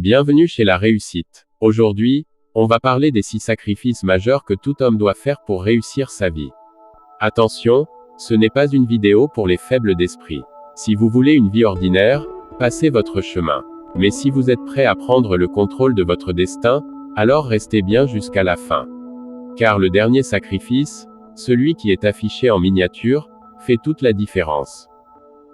Bienvenue chez la réussite. Aujourd'hui, on va parler des 6 sacrifices majeurs que tout homme doit faire pour réussir sa vie. Attention, ce n'est pas une vidéo pour les faibles d'esprit. Si vous voulez une vie ordinaire, passez votre chemin. Mais si vous êtes prêt à prendre le contrôle de votre destin, alors restez bien jusqu'à la fin. Car le dernier sacrifice, celui qui est affiché en miniature, fait toute la différence.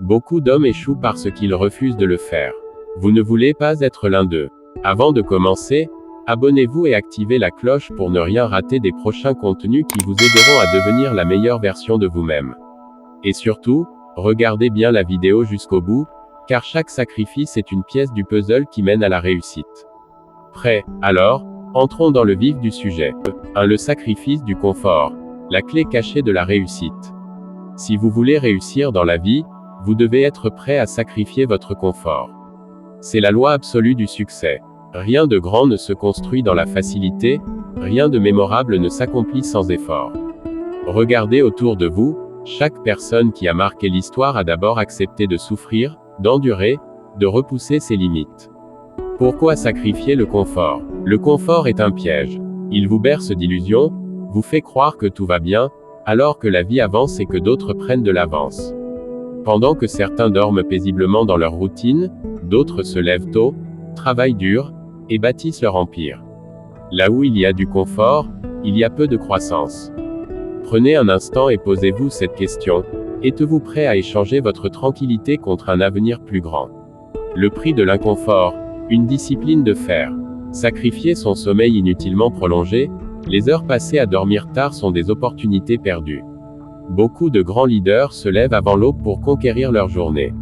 Beaucoup d'hommes échouent parce qu'ils refusent de le faire. Vous ne voulez pas être l'un d'eux. Avant de commencer, abonnez-vous et activez la cloche pour ne rien rater des prochains contenus qui vous aideront à devenir la meilleure version de vous-même. Et surtout, regardez bien la vidéo jusqu'au bout, car chaque sacrifice est une pièce du puzzle qui mène à la réussite. Prêt? Alors, entrons dans le vif du sujet. 1. Le sacrifice du confort. La clé cachée de la réussite. Si vous voulez réussir dans la vie, vous devez être prêt à sacrifier votre confort. C'est la loi absolue du succès. Rien de grand ne se construit dans la facilité, rien de mémorable ne s'accomplit sans effort. Regardez autour de vous, chaque personne qui a marqué l'histoire a d'abord accepté de souffrir, d'endurer, de repousser ses limites. Pourquoi sacrifier le confort? Le confort est un piège. Il vous berce d'illusions, vous fait croire que tout va bien, alors que la vie avance et que d'autres prennent de l'avance. Pendant que certains dorment paisiblement dans leur routine, d'autres se lèvent tôt, travaillent dur, et bâtissent leur empire. Là où il y a du confort, il y a peu de croissance. Prenez un instant et posez-vous cette question. Êtes-vous prêt à échanger votre tranquillité contre un avenir plus grand? Le prix de l'inconfort, une discipline de fer. Sacrifier son sommeil inutilement prolongé, les heures passées à dormir tard sont des opportunités perdues. Beaucoup de grands leaders se lèvent avant l'aube pour conquérir leur journée.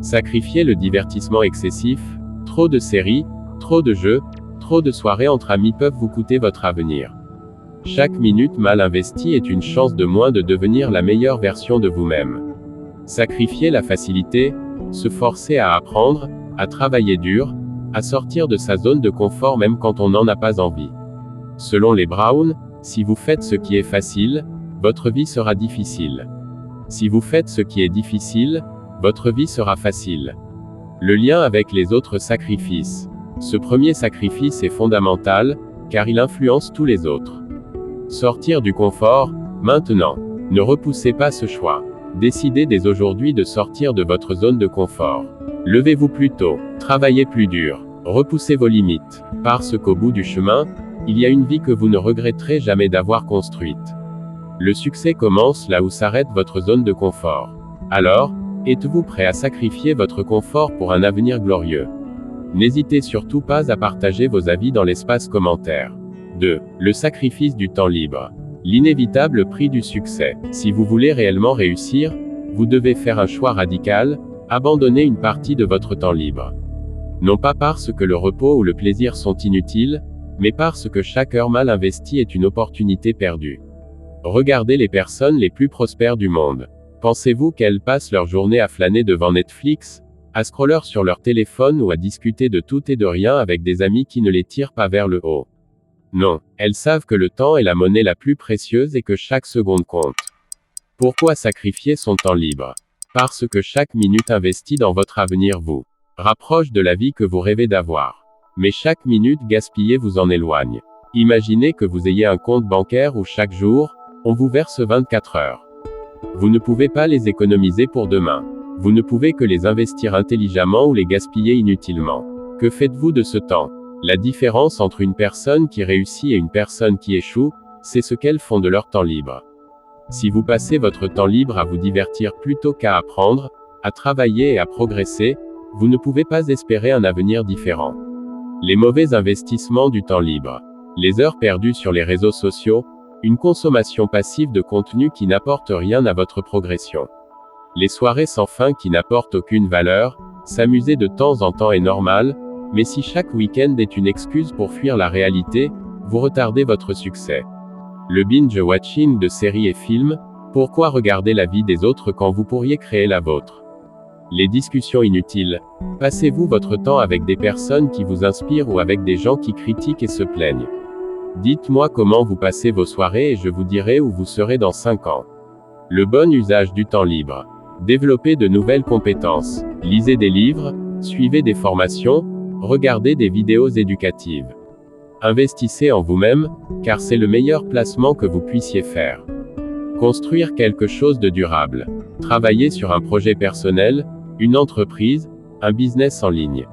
Sacrifier le divertissement excessif, trop de séries, trop de jeux, trop de soirées entre amis peuvent vous coûter votre avenir. Chaque minute mal investie est une chance de moins de devenir la meilleure version de vous-même. Sacrifier la facilité, se forcer à apprendre, à travailler dur, à sortir de sa zone de confort même quand on n'en a pas envie. Selon les Brown, si vous faites ce qui est facile, votre vie sera difficile. Si vous faites ce qui est difficile, votre vie sera facile. Le lien avec les autres sacrifices. Ce premier sacrifice est fondamental, car il influence tous les autres. Sortir du confort, maintenant. Ne repoussez pas ce choix. Décidez dès aujourd'hui de sortir de votre zone de confort. Levez-vous plus tôt, travaillez plus dur, repoussez vos limites, parce qu'au bout du chemin, il y a une vie que vous ne regretterez jamais d'avoir construite. Le succès commence là où s'arrête votre zone de confort. Alors, êtes-vous prêt à sacrifier votre confort pour un avenir glorieux? N'hésitez surtout pas à partager vos avis dans l'espace commentaire. 2. Le sacrifice du temps libre. L'inévitable prix du succès. Si vous voulez réellement réussir, vous devez faire un choix radical, abandonner une partie de votre temps libre. Non pas parce que le repos ou le plaisir sont inutiles, mais parce que chaque heure mal investie est une opportunité perdue. Regardez les personnes les plus prospères du monde. Pensez-vous qu'elles passent leur journée à flâner devant Netflix, à scroller sur leur téléphone ou à discuter de tout et de rien avec des amis qui ne les tirent pas vers le haut? Non, elles savent que le temps est la monnaie la plus précieuse et que chaque seconde compte. Pourquoi sacrifier son temps libre? Parce que chaque minute investie dans votre avenir vous rapproche de la vie que vous rêvez d'avoir. Mais chaque minute gaspillée vous en éloigne. Imaginez que vous ayez un compte bancaire où chaque jour, on vous verse 24 heures. Vous ne pouvez pas les économiser pour demain. Vous ne pouvez que les investir intelligemment ou les gaspiller inutilement. Que faites-vous de ce temps? La différence entre une personne qui réussit et une personne qui échoue, c'est ce qu'elles font de leur temps libre. Si vous passez votre temps libre à vous divertir plutôt qu'à apprendre, à travailler et à progresser, vous ne pouvez pas espérer un avenir différent. Les mauvais investissements du temps libre. Les heures perdues sur les réseaux sociaux, une consommation passive de contenu qui n'apporte rien à votre progression. Les soirées sans fin qui n'apportent aucune valeur, s'amuser de temps en temps est normal, mais si chaque week-end est une excuse pour fuir la réalité, vous retardez votre succès. Le binge-watching de séries et films, pourquoi regarder la vie des autres quand vous pourriez créer la vôtre? Les discussions inutiles. Passez-vous votre temps avec des personnes qui vous inspirent ou avec des gens qui critiquent et se plaignent? Dites-moi comment vous passez vos soirées et je vous dirai où vous serez dans 5 ans. Le bon usage du temps libre. Développez de nouvelles compétences. Lisez des livres, suivez des formations, Regardez des vidéos éducatives. Investissez en vous-même, car c'est le meilleur placement que vous puissiez faire. Construire quelque chose de durable. Travailler sur un projet personnel, une entreprise, un business en ligne.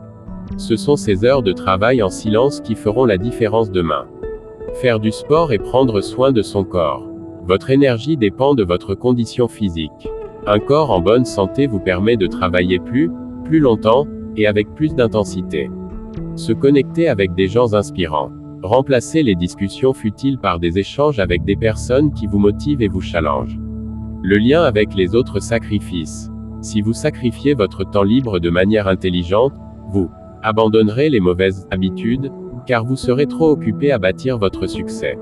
Ce sont ces heures de travail en silence qui feront la différence demain. Faire du sport et prendre soin de son corps. Votre énergie dépend de votre condition physique. Un corps en bonne santé vous permet de travailler plus longtemps, et avec plus d'intensité. Se connecter avec des gens inspirants. Remplacez les discussions futiles par des échanges avec des personnes qui vous motivent et vous challengent. Le lien avec les autres sacrifices. Si vous sacrifiez votre temps libre de manière intelligente, vous abandonnerez les mauvaises habitudes, car vous serez trop occupé à bâtir votre succès.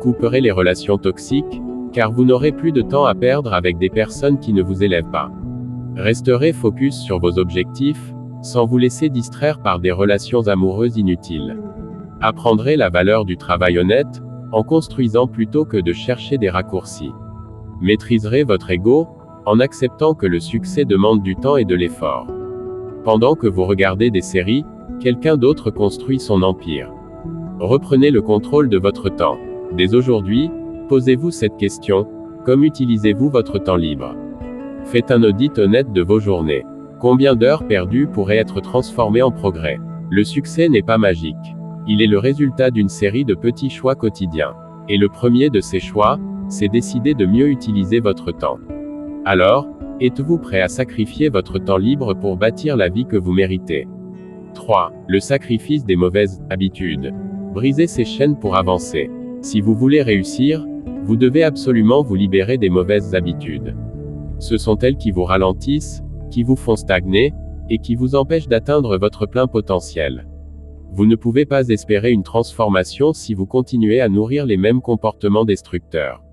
Couperez les relations toxiques, car vous n'aurez plus de temps à perdre avec des personnes qui ne vous élèvent pas. Resterez focus sur vos objectifs, sans vous laisser distraire par des relations amoureuses inutiles. Apprendrez la valeur du travail honnête, en construisant plutôt que de chercher des raccourcis. Maîtriserez votre ego, en acceptant que le succès demande du temps et de l'effort. Pendant que vous regardez des séries, quelqu'un d'autre construit son empire. Reprenez le contrôle de votre temps. Dès aujourd'hui, posez-vous cette question: comment utilisez-vous votre temps libre? Faites un audit honnête de vos journées. Combien d'heures perdues pourraient être transformées en progrès? Le succès n'est pas magique. Il est le résultat d'une série de petits choix quotidiens. Et le premier de ces choix, c'est décider de mieux utiliser votre temps. Alors, êtes-vous prêt à sacrifier votre temps libre pour bâtir la vie que vous méritez? 3. Le sacrifice des mauvaises habitudes. Brisez ces chaînes pour avancer. Si vous voulez réussir, vous devez absolument vous libérer des mauvaises habitudes. Ce sont elles qui vous ralentissent, qui vous font stagner, et qui vous empêchent d'atteindre votre plein potentiel. Vous ne pouvez pas espérer une transformation si vous continuez à nourrir les mêmes comportements destructeurs.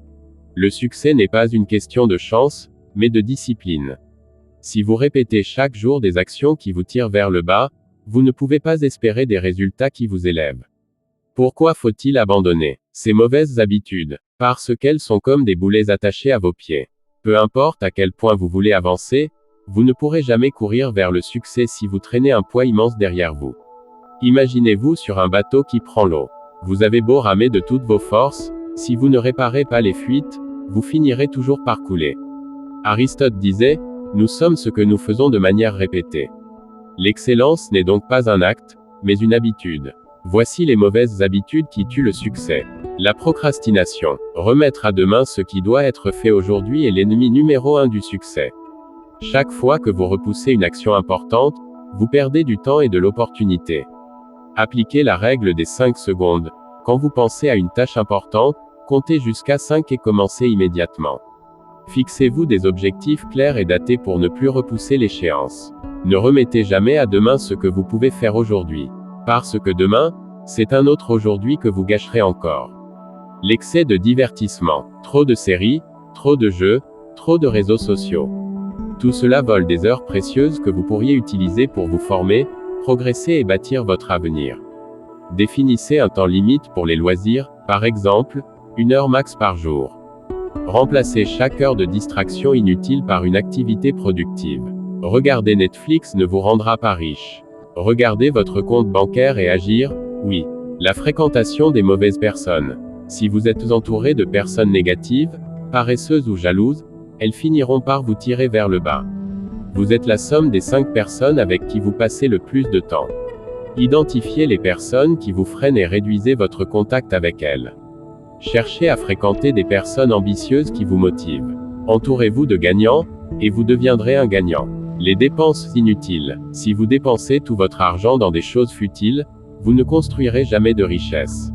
Le succès n'est pas une question de chance, mais de discipline. Si vous répétez chaque jour des actions qui vous tirent vers le bas, vous ne pouvez pas espérer des résultats qui vous élèvent. Pourquoi faut-il abandonner ces mauvaises habitudes? Parce qu'elles sont comme des boulets attachés à vos pieds. Peu importe à quel point vous voulez avancer, vous ne pourrez jamais courir vers le succès si vous traînez un poids immense derrière vous. Imaginez-vous sur un bateau qui prend l'eau. Vous avez beau ramer de toutes vos forces, si vous ne réparez pas les fuites, vous finirez toujours par couler. Aristote disait, nous sommes ce que nous faisons de manière répétée. L'excellence n'est donc pas un acte, mais une habitude. Voici les mauvaises habitudes qui tuent le succès. La procrastination. Remettre à demain ce qui doit être fait aujourd'hui est l'ennemi numéro 1 du succès. Chaque fois que vous repoussez une action importante, vous perdez du temps et de l'opportunité. Appliquez la règle des 5 secondes. Quand vous pensez à une tâche importante, comptez jusqu'à 5 et commencez immédiatement. Fixez-vous des objectifs clairs et datés pour ne plus repousser l'échéance. Ne remettez jamais à demain ce que vous pouvez faire aujourd'hui. Parce que demain, c'est un autre aujourd'hui que vous gâcherez encore. L'excès de divertissement. Trop de séries, trop de jeux, trop de réseaux sociaux. Tout cela vole des heures précieuses que vous pourriez utiliser pour vous former, progresser et bâtir votre avenir. Définissez un temps limite pour les loisirs, par exemple, 1 heure max par jour. Remplacez chaque heure de distraction inutile par une activité productive. Regarder Netflix ne vous rendra pas riche. Regardez votre compte bancaire et agir, oui. La fréquentation des mauvaises personnes. Si vous êtes entouré de personnes négatives, paresseuses ou jalouses, elles finiront par vous tirer vers le bas. Vous êtes la somme des 5 personnes avec qui vous passez le plus de temps. Identifiez les personnes qui vous freinent et réduisez votre contact avec elles. Cherchez à fréquenter des personnes ambitieuses qui vous motivent. Entourez-vous de gagnants, et vous deviendrez un gagnant. Les dépenses inutiles. Si vous dépensez tout votre argent dans des choses futiles, vous ne construirez jamais de richesse.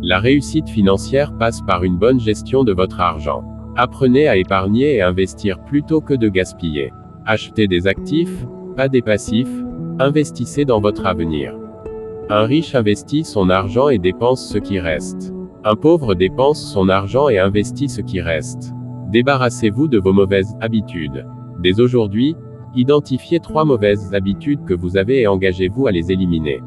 La réussite financière passe par une bonne gestion de votre argent. Apprenez à épargner et investir plutôt que de gaspiller. Achetez des actifs, pas des passifs. Investissez dans votre avenir. Un riche investit son argent et dépense ce qui reste. Un pauvre dépense son argent et investit ce qui reste. Débarrassez-vous de vos mauvaises habitudes. Dès aujourd'hui, identifiez 3 mauvaises habitudes que vous avez et engagez-vous à les éliminer.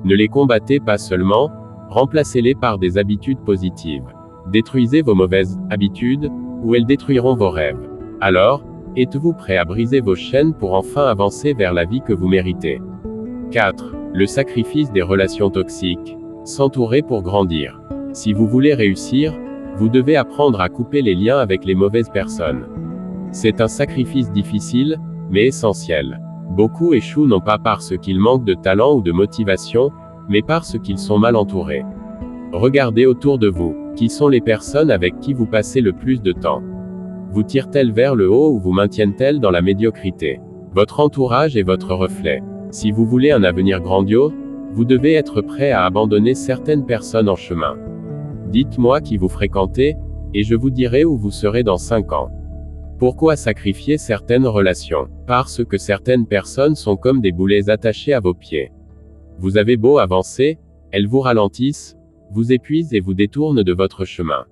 Ne les combattez pas seulement, remplacez-les par des habitudes positives. Détruisez vos mauvaises habitudes, ou elles détruiront vos rêves. Alors, êtes-vous prêt à briser vos chaînes pour enfin avancer vers la vie que vous méritez? 4. Le sacrifice des relations toxiques. S'entourer pour grandir. Si vous voulez réussir, vous devez apprendre à couper les liens avec les mauvaises personnes. C'est un sacrifice difficile, mais essentiel. Beaucoup échouent non pas parce qu'ils manquent de talent ou de motivation, mais parce qu'ils sont mal entourés. Regardez autour de vous. Qui sont les personnes avec qui vous passez le plus de temps? Vous tirent-elles vers le haut ou vous maintiennent-elles dans la médiocrité? Votre entourage est votre reflet. Si vous voulez un avenir grandiose, vous devez être prêt à abandonner certaines personnes en chemin. Dites-moi qui vous fréquentez, et je vous dirai où vous serez dans 5 ans. Pourquoi sacrifier certaines relations? Parce que certaines personnes sont comme des boulets attachés à vos pieds. Vous avez beau avancer, elles vous ralentissent, vous épuisent et vous détournent de votre chemin.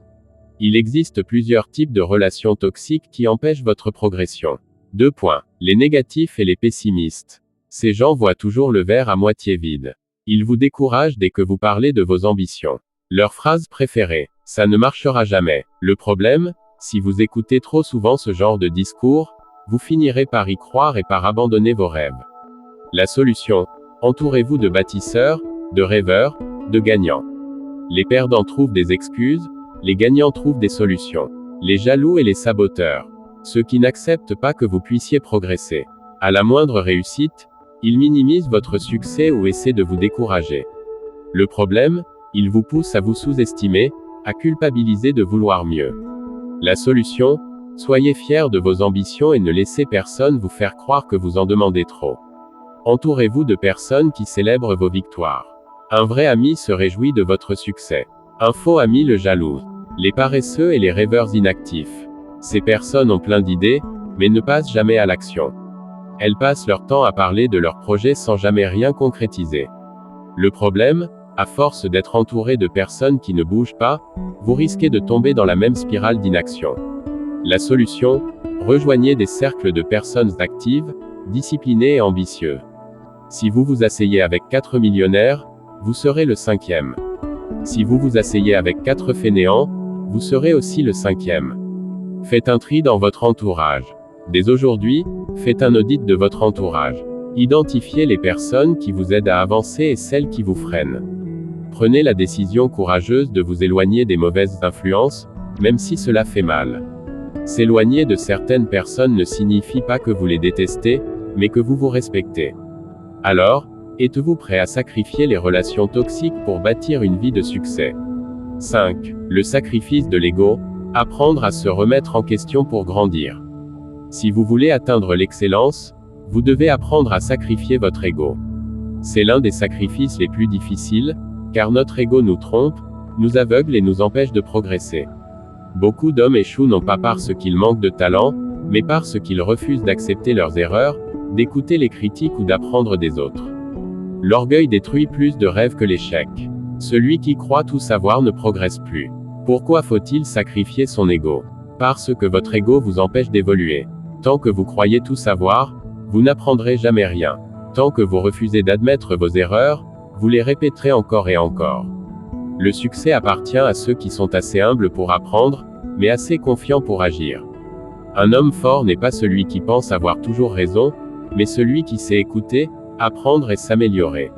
Il existe plusieurs types de relations toxiques qui empêchent votre progression. 2 points. Les négatifs et les pessimistes. Ces gens voient toujours le verre à moitié vide. Ils vous découragent dès que vous parlez de vos ambitions. Leur phrase préférée: ça ne marchera jamais. Le problème, si vous écoutez trop souvent ce genre de discours, vous finirez par y croire et par abandonner vos rêves. La solution: entourez-vous de bâtisseurs, de rêveurs, de gagnants. Les perdants trouvent des excuses, les gagnants trouvent des solutions. Les jaloux et les saboteurs. Ceux qui n'acceptent pas que vous puissiez progresser. À la moindre réussite, ils minimisent votre succès ou essaient de vous décourager. Le problème, ils vous poussent à vous sous-estimer, à culpabiliser de vouloir mieux. La solution: soyez fiers de vos ambitions et ne laissez personne vous faire croire que vous en demandez trop. Entourez-vous de personnes qui célèbrent vos victoires. Un vrai ami se réjouit de votre succès. Un faux ami le jalouse. Les paresseux et les rêveurs inactifs. Ces personnes ont plein d'idées, mais ne passent jamais à l'action. Elles passent leur temps à parler de leurs projets sans jamais rien concrétiser. Le problème, à force d'être entouré de personnes qui ne bougent pas, vous risquez de tomber dans la même spirale d'inaction. La solution: rejoignez des cercles de personnes actives, disciplinées et ambitieuses. Si vous vous asseyez avec 4 millionnaires, vous serez le 5e. Si vous vous asseyez avec 4 fainéants, vous serez aussi le 5e. Faites un tri dans votre entourage. Dès aujourd'hui, faites un audit de votre entourage. Identifiez les personnes qui vous aident à avancer et celles qui vous freinent. Prenez la décision courageuse de vous éloigner des mauvaises influences, même si cela fait mal. S'éloigner de certaines personnes ne signifie pas que vous les détestez, mais que vous vous respectez. Alors, êtes-vous prêt à sacrifier les relations toxiques pour bâtir une vie de succès? 5. Le sacrifice de l'ego. Apprendre à se remettre en question pour grandir. Si vous voulez atteindre l'excellence, vous devez apprendre à sacrifier votre ego. C'est l'un des sacrifices les plus difficiles, car notre ego nous trompe, nous aveugle et nous empêche de progresser. Beaucoup d'hommes échouent non pas parce qu'ils manquent de talent, mais parce qu'ils refusent d'accepter leurs erreurs, d'écouter les critiques ou d'apprendre des autres. L'orgueil détruit plus de rêves que l'échec. Celui qui croit tout savoir ne progresse plus. Pourquoi faut-il sacrifier son ego? Parce que votre ego vous empêche d'évoluer. Tant que vous croyez tout savoir, vous n'apprendrez jamais rien. Tant que vous refusez d'admettre vos erreurs, vous les répéterez encore et encore. Le succès appartient à ceux qui sont assez humbles pour apprendre, mais assez confiants pour agir. Un homme fort n'est pas celui qui pense avoir toujours raison, mais celui qui sait écouter, apprendre et s'améliorer.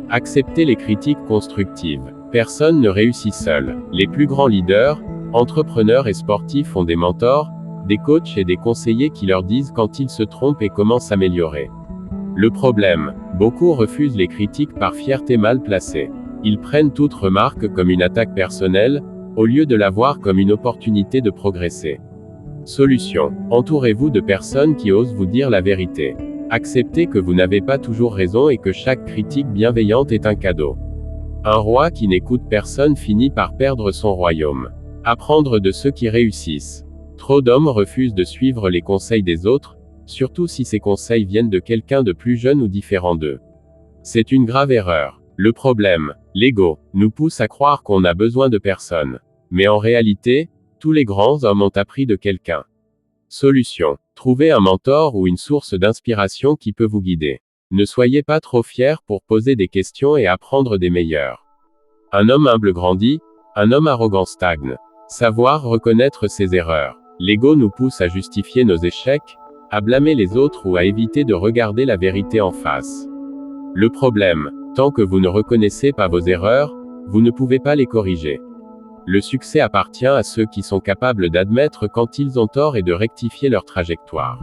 Acceptez les critiques constructives. Personne ne réussit seul. Les plus grands leaders, entrepreneurs et sportifs ont des mentors, des coachs et des conseillers qui leur disent quand ils se trompent et comment s'améliorer. Le problème, beaucoup refusent les critiques par fierté mal placée. Ils prennent toute remarque comme une attaque personnelle, au lieu de la voir comme une opportunité de progresser. Solution: entourez-vous de personnes qui osent vous dire la vérité. Acceptez que vous n'avez pas toujours raison et que chaque critique bienveillante est un cadeau. Un roi qui n'écoute personne finit par perdre son royaume. Apprendre de ceux qui réussissent. Trop d'hommes refusent de suivre les conseils des autres, surtout si ces conseils viennent de quelqu'un de plus jeune ou différent d'eux. C'est une grave erreur. Le problème, l'ego, nous pousse à croire qu'on a besoin de personne. Mais en réalité, tous les grands hommes ont appris de quelqu'un. Solution: trouvez un mentor ou une source d'inspiration qui peut vous guider. Ne soyez pas trop fiers pour poser des questions et apprendre des meilleurs. Un homme humble grandit, un homme arrogant stagne. Savoir reconnaître ses erreurs. L'ego nous pousse à justifier nos échecs, à blâmer les autres ou à éviter de regarder la vérité en face. Le problème, Tant que vous ne reconnaissez pas vos erreurs, vous ne pouvez pas les corriger. Le succès appartient à ceux qui sont capables d'admettre quand ils ont tort et de rectifier leur trajectoire.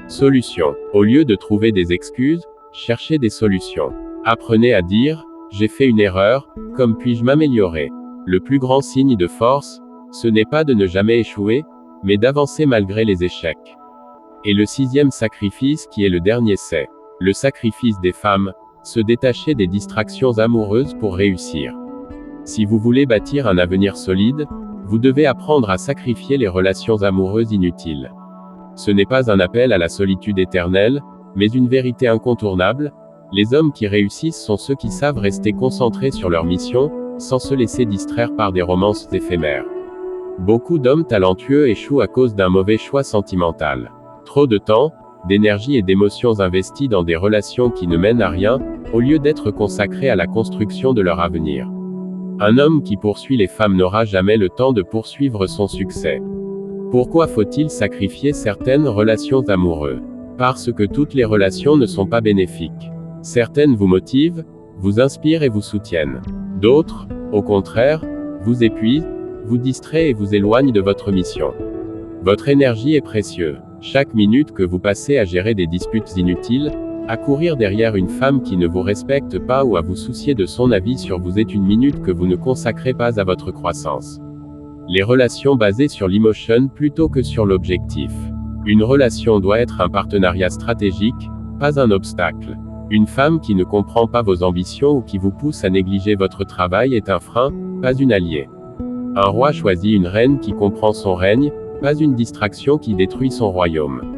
Solution. Au lieu de trouver des excuses, cherchez des solutions. Apprenez à dire « j'ai fait une erreur, comme puis-je m'améliorer ». Le plus grand signe de force, ce n'est pas de ne jamais échouer, mais d'avancer malgré les échecs. Et le 6e sacrifice qui est le dernier c'est le sacrifice des femmes, se détacher des distractions amoureuses pour réussir. Si vous voulez bâtir un avenir solide, vous devez apprendre à sacrifier les relations amoureuses inutiles. Ce n'est pas un appel à la solitude éternelle, mais une vérité incontournable. Les hommes qui réussissent sont ceux qui savent rester concentrés sur leur mission, sans se laisser distraire par des romances éphémères. Beaucoup d'hommes talentueux échouent à cause d'un mauvais choix sentimental. Trop de temps, d'énergie et d'émotions investies dans des relations qui ne mènent à rien, au lieu d'être consacrés à la construction de leur avenir. Un homme qui poursuit les femmes n'aura jamais le temps de poursuivre son succès. Pourquoi faut-il sacrifier certaines relations amoureuses? Parce que toutes les relations ne sont pas bénéfiques. Certaines vous motivent, vous inspirent et vous soutiennent. D'autres, au contraire, vous épuisent, vous distraient et vous éloignent de votre mission. Votre énergie est précieuse. Chaque minute que vous passez à gérer des disputes inutiles, à courir derrière une femme qui ne vous respecte pas ou à vous soucier de son avis sur vous est une minute que vous ne consacrez pas à votre croissance. Les relations basées sur l'émotion plutôt que sur l'objectif. Une relation doit être un partenariat stratégique, pas un obstacle. Une femme qui ne comprend pas vos ambitions ou qui vous pousse à négliger votre travail est un frein, pas une alliée. Un roi choisit une reine qui comprend son règne, pas une distraction qui détruit son royaume.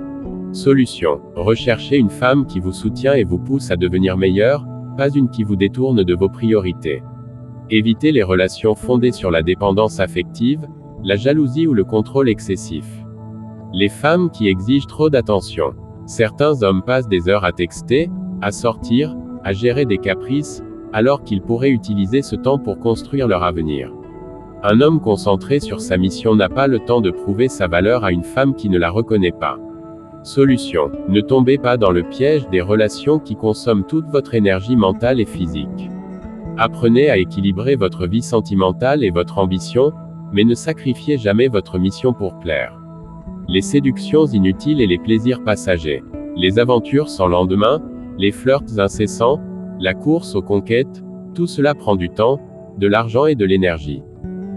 Solution. Recherchez une femme qui vous soutient et vous pousse à devenir meilleur, pas une qui vous détourne de vos priorités. Évitez les relations fondées sur la dépendance affective, la jalousie ou le contrôle excessif. Les femmes qui exigent trop d'attention. Certains hommes passent des heures à texter, à sortir, à gérer des caprices, alors qu'ils pourraient utiliser ce temps pour construire leur avenir. Un homme concentré sur sa mission n'a pas le temps de prouver sa valeur à une femme qui ne la reconnaît pas. Solution. Ne tombez pas dans le piège des relations qui consomment toute votre énergie mentale et physique. Apprenez à équilibrer votre vie sentimentale et votre ambition, mais ne sacrifiez jamais votre mission pour plaire. Les séductions inutiles et les plaisirs passagers. Les aventures sans lendemain, les flirts incessants, la course aux conquêtes, tout cela prend du temps, de l'argent et de l'énergie.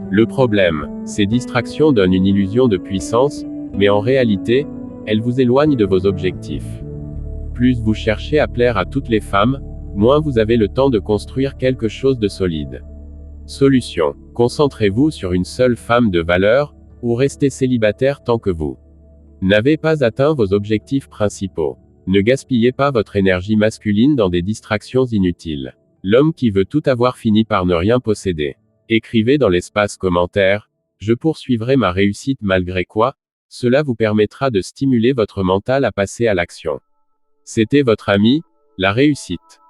Le problème, ces distractions donnent une illusion de puissance, mais en réalité, elles vous éloignent de vos objectifs. Plus vous cherchez à plaire à toutes les femmes, moins vous avez le temps de construire quelque chose de solide. Solution. Concentrez-vous sur une seule femme de valeur, ou restez célibataire tant que vous n'avez pas atteint vos objectifs principaux. Ne gaspillez pas votre énergie masculine dans des distractions inutiles. L'homme qui veut tout avoir finit par ne rien posséder. Écrivez dans l'espace commentaire, je poursuivrai ma réussite malgré quoi, cela vous permettra de stimuler votre mental à passer à l'action. C'était votre ami, la réussite.